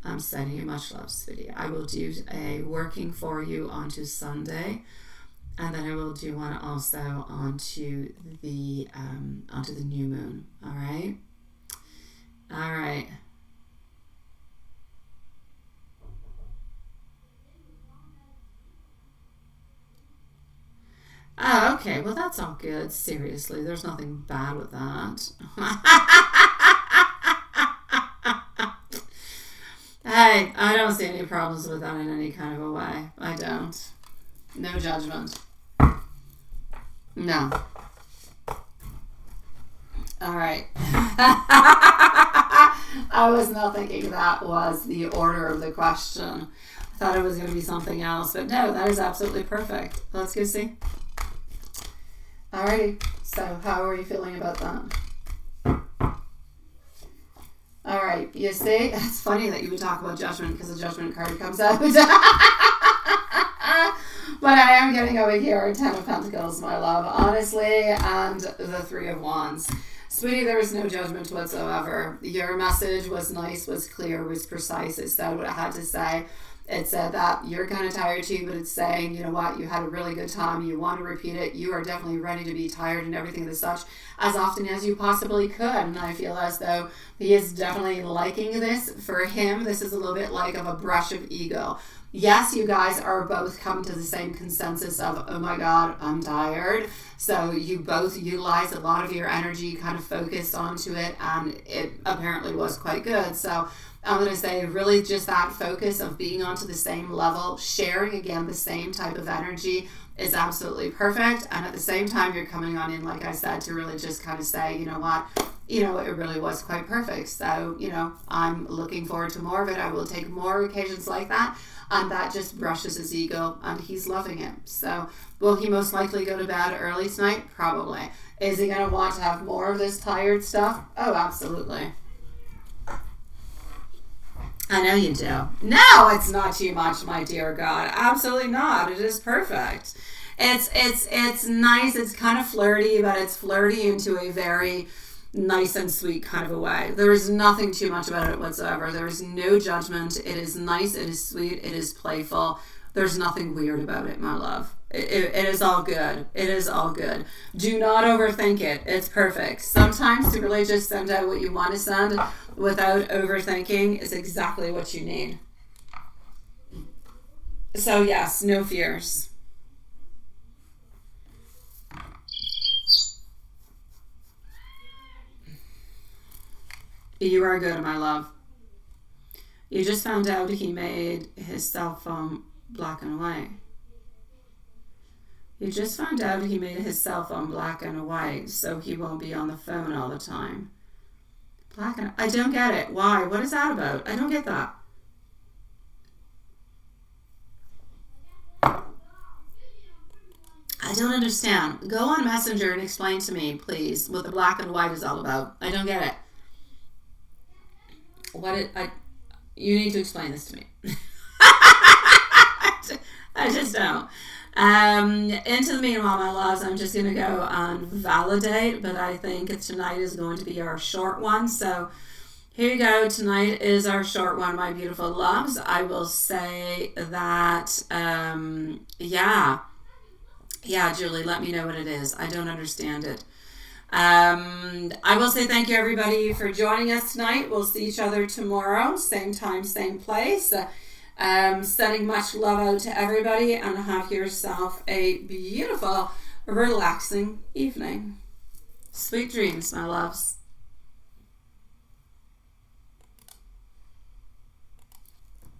Speaker 1: I'm sending you much love, sweetie. I will do a working for you onto Sunday, and then I will do one also onto the new moon. All right. All right. Oh, okay. Well, that's all good. Seriously, there's nothing bad with that. Hey, I don't see any problems with that in any kind of a way. I don't. No judgment. No. All right. I was not thinking that was the order of the question. I thought it was going to be something else, but no, that is absolutely perfect. Let's go see. Alrighty. So, how are you feeling about that? Alright, you see, it's funny that you would talk about judgment because the judgment card comes out. But I am getting over here 10 of Pentacles, my love, honestly, and the 3 of Wands. Sweetie, there was no judgment whatsoever. Your message was nice, was clear, was precise. It said what it had to say. It said that you're kind of tired too, but it's saying, you know what, you had a really good time. You want to repeat it. You are definitely ready to be tired and everything as such as often as you possibly could. And I feel as though he is definitely liking this. For him, this is a little bit like of a brush of ego. Yes, you guys are both coming to the same consensus of, oh my God, I'm tired. So you both utilize a lot of your energy, kind of focused onto it, and it apparently was quite good. So I'm going to say really just that focus of being onto the same level, sharing again the same type of energy is absolutely perfect. And at the same time, you're coming on in, like I said, to really just kind of say, you know what, it really was quite perfect. So, I'm looking forward to more of it. I will take more occasions like that. And that just brushes his ego, and he's loving it. So will he most likely go to bed early tonight? Probably. Is he going to want to have more of this tired stuff? Oh, absolutely. I know you do. No, it's not too much, my dear God. Absolutely not. It is perfect. It's nice. It's kind of flirty, but it's flirty into a very nice and sweet kind of a way. There is nothing too much about it whatsoever. There is no judgment. It is nice. It is sweet. It is playful. There's nothing weird about it, my love. It is all good. It is all good. Do not overthink it. It's perfect. Sometimes to really just send out what you want to send without overthinking is exactly what you need. So yes, no fears. You are good, my love. You just found out he made his cell phone black and white. You just found out he made his cell phone black and white so he won't be on the phone all the time. I don't get it. Why? What is that about? I don't get that. I don't understand. Go on Messenger and explain to me, please, what the black and white is all about. I don't get it. You need to explain this to me. I just don't. Into the meanwhile, my loves, I'm just going to go and validate, but I think tonight is going to be our short one. So here you go. Tonight is our short one, my beautiful loves. I will say that, yeah, Julie, let me know what it is. I don't understand it. I will say thank you, everybody, for joining us tonight. We'll see each other tomorrow, same time, same place. Sending much love out to everybody, and have yourself a beautiful, relaxing evening. Sweet dreams, my loves.